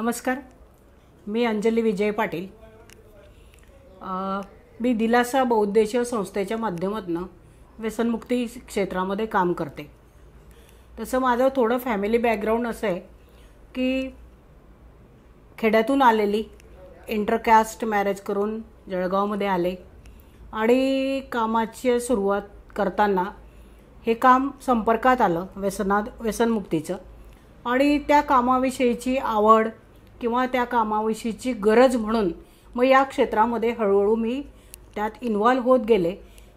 नमस्कार, मी अंजली विजय पाटील। मी दिलासा बहुउद्देशीय संस्थेच्या माध्यमातून व्यसनमुक्ती क्षेत्रामध्ये काम करते। तसं माझं थोडं फॅमिली बॅकग्राऊंड असं आहे की खेड्यातून आलेली, इंटरकास्ट मॅरेज करून जळगावमध्ये आले आणि कामाची सुरुवात करताना हे काम संपर्कात आलं व्यसनमुक्तीचं आणि त्या कामाविषयीची आवड किंवा त्या कामाविषयीची गरज म्हणून मग या क्षेत्रामध्ये हळूहळू मी त्यात इन्व्हॉल्व होत गेले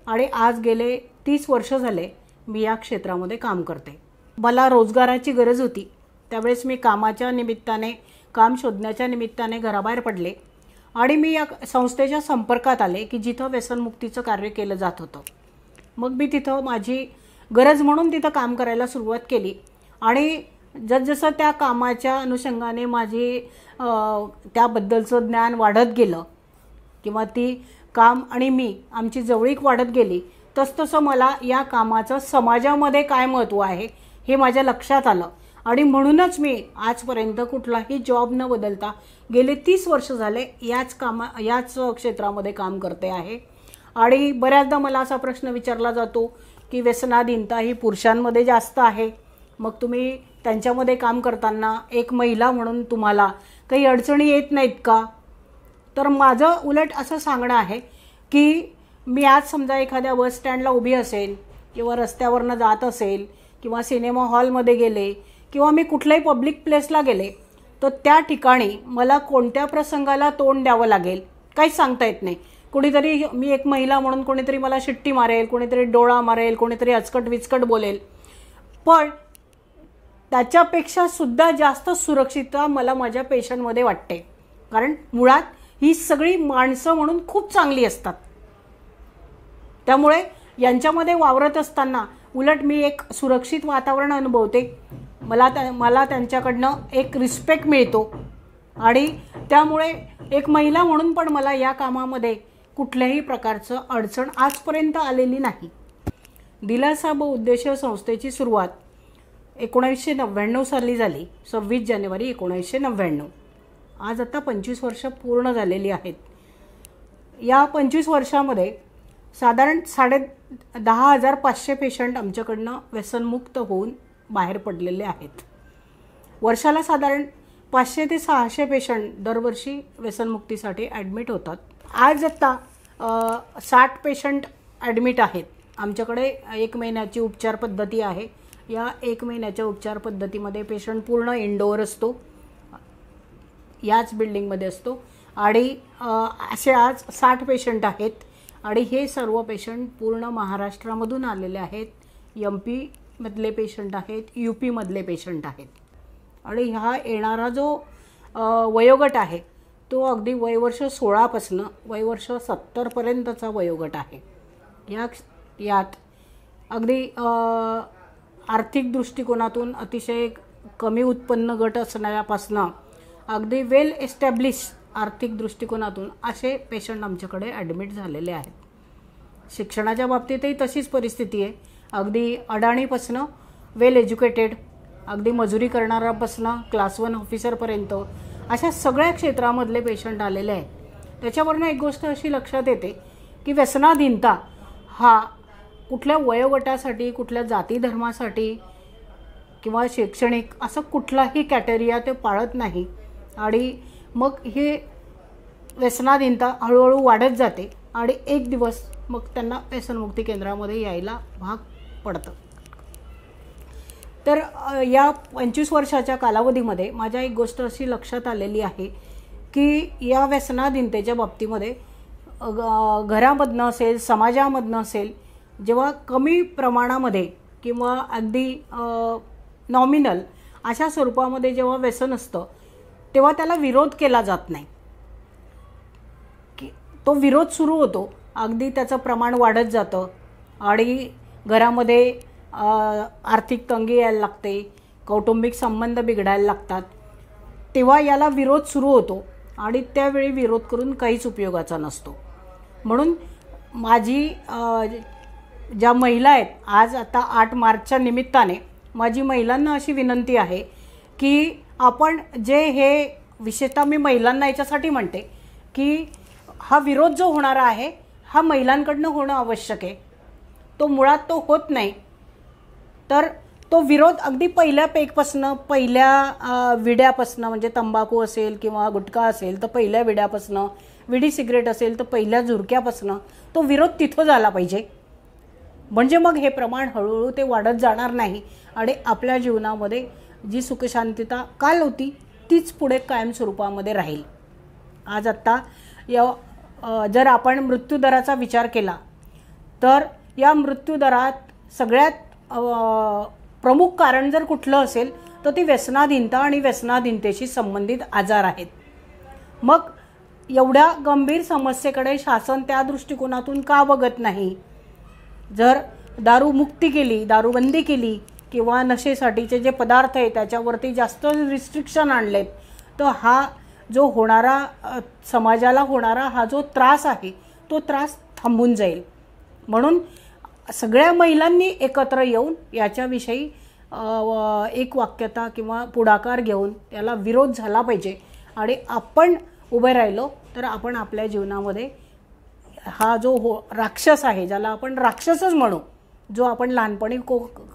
आणि आज गेले 30 वर्ष झाले मी या क्षेत्रामध्ये काम करते। मला रोजगाराची गरज होती, त्यावेळेस मी कामाच्या निमित्ताने, काम शोधण्याच्या निमित्ताने घराबाहेर पडले आणि मी या संस्थेच्या संपर्कात आले की जिथं व्यसनमुक्तीचं कार्य केलं जात होतं। मग मी तिथं माझी गरज म्हणून तिथं काम करायला सुरुवात केली आणि जसजसं त्या कामाच्या अनुषंगाने माझी त्याबद्दलचं ज्ञान वाढत गेलं किंवा ती काम आणि मी आमची जवळीक वाढत गेली, तसतसं मला या कामाचं समाजामध्ये काय महत्त्व आहे हे माझ्या लक्षात आलं आणि म्हणूनच मी आजपर्यंत कुठलाही जॉब न बदलता गेले 30 वर्ष झाले याच क्षेत्रामध्ये काम करते आहे। आणि बऱ्याचदा मला असा प्रश्न विचारला जातो की व्यसनाधीनता ही पुरुषांमध्ये जास्त आहे, मग तुम्ही त्यांच्यामध्ये काम करताना एक महिला म्हणून तुम्हाला काही अडचणी येत नाहीत का? तर माझं उलट असं सांगणं आहे की मी आज समजा एखाद्या बस स्टँडला उभी असेल किंवा रस्त्यावरनं जात असेल किंवा सिनेमा हॉलमध्ये गेले किंवा मी कुठल्याही पब्लिक प्लेसला गेले तर त्या ठिकाणी मला कोणत्या प्रसंगाला तोंड द्यावं लागेल काहीच सांगता येत नाही। कोणीतरी, मी एक महिला म्हणून कोणीतरी मला शिट्टी मारेल, कोणीतरी डोळा मारेल, कोणीतरी अचकट विचकट बोलेल, पण त्याच्यापेक्षा सुद्धा जास्त सुरक्षितता मला माझ्या पेशंटमध्ये वाटते, कारण मुळात ही सगळी माणसं म्हणून खूप चांगली असतात। त्यामुळे यांच्यामध्ये वावरत असताना उलट मी एक सुरक्षित वातावरण अनुभवते, मला त्यांच्याकडनं एक रिस्पेक्ट मिळतो आणि त्यामुळे एक महिला म्हणून पण मला या कामामध्ये कुठल्याही प्रकारचं अडचण आजपर्यंत आलेली नाही। दिलासा बहुउद्देशीय संस्थेची सुरुवात 1999 साली झाली, 26 जानेवारी 1999। आज आता 25 वर्ष पूर्ण झालेली आहेत। या 25 वर्षामध्ये साधारण 10,500 पेशंट आमच्याकडनं व्यसनमुक्त होऊन बाहेर पडलेले आहेत। वर्षाला साधारण 500 ते 600 पेशंट दरवर्षी व्यसनमुक्तीसाठी ॲडमिट होतात। आज आता 60 पेशंट ॲडमिट आहेत आमच्याकडे। 1 महिन्याची उपचार पद्धती आहे। या 1 महिन्याच्या उपचार पद्धतीमध्ये पेशंट पूर्ण इंडोअर असतो, याच बिल्डिंगमध्ये असतो आणि असे आज 60 पेशंट आहेत आणि हे सर्व पेशंट पूर्ण महाराष्ट्रामधून आलेले आहेत। MP मधले पेशंट आहेत, UP मधले पेशंट आहेत आणि हा येणारा जो वयोगट आहे तो अगदी वयवर्ष 16 पासून वयवर्ष 70 पर्यंतचा वयोगट आहे। यात अगदी आर्थिक दृष्टिकोनातून अतिशय कमी उत्पन्न गट असण्यापासून अगदी वेल एस्टॅब्लिश आर्थिक दृष्टिकोनातून असे पेशंट आमच्याकडे ॲडमिट झालेले आहेत। शिक्षणाच्या बाबतीतही तशीच परिस्थिती आहे। अगदी अडाणीपासून वेल एज्युकेटेड, अगदी मजुरी करणाऱ्यापासून क्लास 1 ऑफिसरपर्यंत अशा सगळ्या क्षेत्रामधले पेशंट आलेले आहेत। त्याच्यावरनं एक गोष्ट अशी लक्षात येते की व्यसनाधीनता हा कुठल्या वयोगटासाठी, कुठल्या जाती धर्मासाठी किंवा शैक्षणिक असं कुठलाही कॅटेरिया ते पाळत नाही आणि मग हे व्यसनाधीनता हळूहळू वाढत जाते आणि एक दिवस मग त्यांना व्यसनमुक्ती केंद्रामध्ये यायला भाग पडतं। तर या 25 वर्षाच्या कालावधीमध्ये माझ्या एक गोष्ट अशी लक्षात आलेली आहे की या व्यसनाधीनतेच्या बाबतीमध्ये घरामधनं असेल, समाजामधनं असेल, जेव्हा कमी प्रमाणामध्ये किंवा अगदी नॉमिनल अशा स्वरूपामध्ये जेव्हा व्यसन असतं तेव्हा त्याला विरोध केला जात नाही, की तो विरोध सुरू होतो, अगदी त्याचं प्रमाण वाढत जातं आणि घरामध्ये आर्थिक तंगी यायला लागते, कौटुंबिक संबंध बिघडायला लागतात, तेव्हा याला विरोध सुरू होतो आणि त्यावेळी विरोध करून काहीच उपयोगाचा नसतो। म्हणून माझी ज्या महिला आहेत, आज आता 8 मार्चच्या निमित्ताने माझी महिलांना अशी विनंती आहे की आपण जे हे विशेषतः मी महिलांना याच्यासाठी म्हणते की हा विरोध जो होणारा आहे हा महिलांकडनं होणं आवश्यक आहे. तो मुळात तो होत नाही. तर तो विरोध अगदी पहिल्या पेकपासनं, पहिल्या विड्यापासनं, म्हणजे तंबाखू असेल किंवा गुटखा असेल तर पहिल्या विड्यापासनं, विडी सिगरेट असेल तर पहिल्या झुरक्यापासनं तो विरोध तिथं झाला पाहिजे. म्हणजे मग हे प्रमाण हळूहळू ते वाढत जाणार नाही आणि आपल्या जीवनामध्ये जी सुखशांतता काल होती तीच पुढे कायम स्वरूपामध्ये राहील. आज आत्ता जर आपण मृत्यूदराचा विचार केला तर या मृत्यूदरात सगळ्यात प्रमुख कारण जर कुठलं असेल तर ती व्यसनाधीनता आणि व्यसनाधीनतेशी संबंधित आजार आहेत. मग एवढ्या गंभीर समस्येकडे शासन त्या दृष्टिकोनातून का बघत नाही? जर दारूमुक्ती केली, दारूबंदी केली किंवा नशेसाठीचे जे पदार्थ आहेत त्याच्यावरती जास्त रिस्ट्रिक्शन आणलेत तर हा जो होणारा समाजाला होणारा हा जो त्रास आहे तो त्रास थांबून जाईल. म्हणून सगळ्या महिलांनी एकत्र येऊन याच्याविषयी एक वाक्यता किंवा पुढाकार घेऊन त्याला विरोध झाला पाहिजे. आणि आपण उभे राहिलो तर आपण आपल्या जीवनामध्ये हा जो राक्षस आहे, ज्याला आपण राक्षसच म्हणू, जो आपण लहानपणी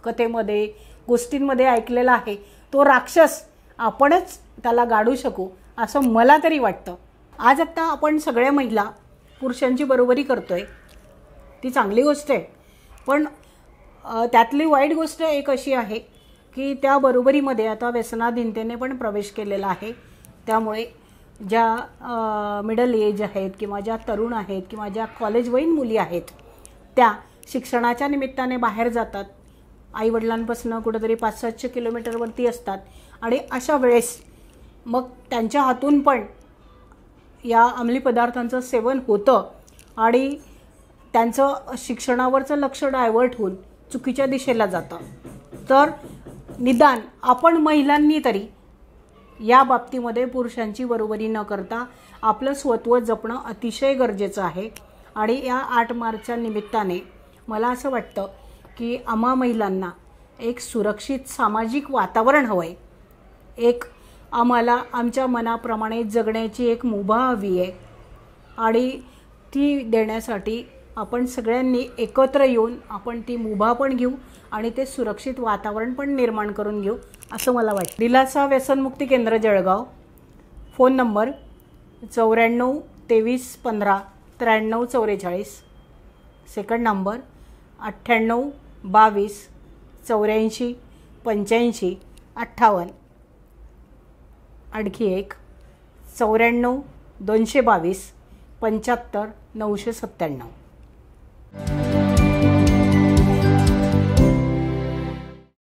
कथेमध्ये गोष्टींमध्ये ऐकलेला आहे, तो राक्षस आपणच त्याला गाडू शकू असं मला तरी वाटतं. आज आत्ता आपण सगळ्या महिला पुरुषांची बरोबरी करतोय, ती चांगली गोष्ट आहे. पण त्यातली वाईट गोष्ट एक अशी आहे की त्या बरोबरीमध्ये आता व्यसनाधीनतेने पण प्रवेश केलेला आहे. त्यामुळे ज्या मिडल एज आहेत किंवा ज्या तरुण आहेत किंवा ज्या कॉलेजवयीन मुली आहेत त्या शिक्षणाच्या निमित्ताने बाहेर जातात, आईवडिलांपासून कुठेतरी 500-700 किलोमीटरवरती असतात आणि अशा वेळेस मग त्यांच्या हातून पण या अंमली पदार्थांचं सेवन होतं आणि त्यांचं शिक्षणावरचं लक्ष डायव्हर्ट होऊन चुकीच्या दिशेला जातं. तर निदान आपण महिलांनी तरी या बाबतीमध्ये पुरुषांची बरोबरी न करता आपलं स्वत्व जपणं अतिशय गरजेचं आहे. आणि या 8 मार्चच्या निमित्ताने मला असं वाटतं की आम्हा महिलांना एक सुरक्षित सामाजिक वातावरण हवं आहे. एक आम्हाला आमच्या मनाप्रमाणे जगण्याची एक मुभा हवी आहे आणि ती देण्यासाठी आपण सगळ्यांनी एकत्र येऊन आपण ती मुभा पण घेऊ आणि ते सुरक्षित वातावरण पण निर्माण करून घेऊ असं मला वाटतं. दिलासा व्यसनमुक्ती केंद्र Jalgaon. Phone number 94 23 15 93 44. Second number 98 22 84 85 58. आणखी एक 94 222 75 997.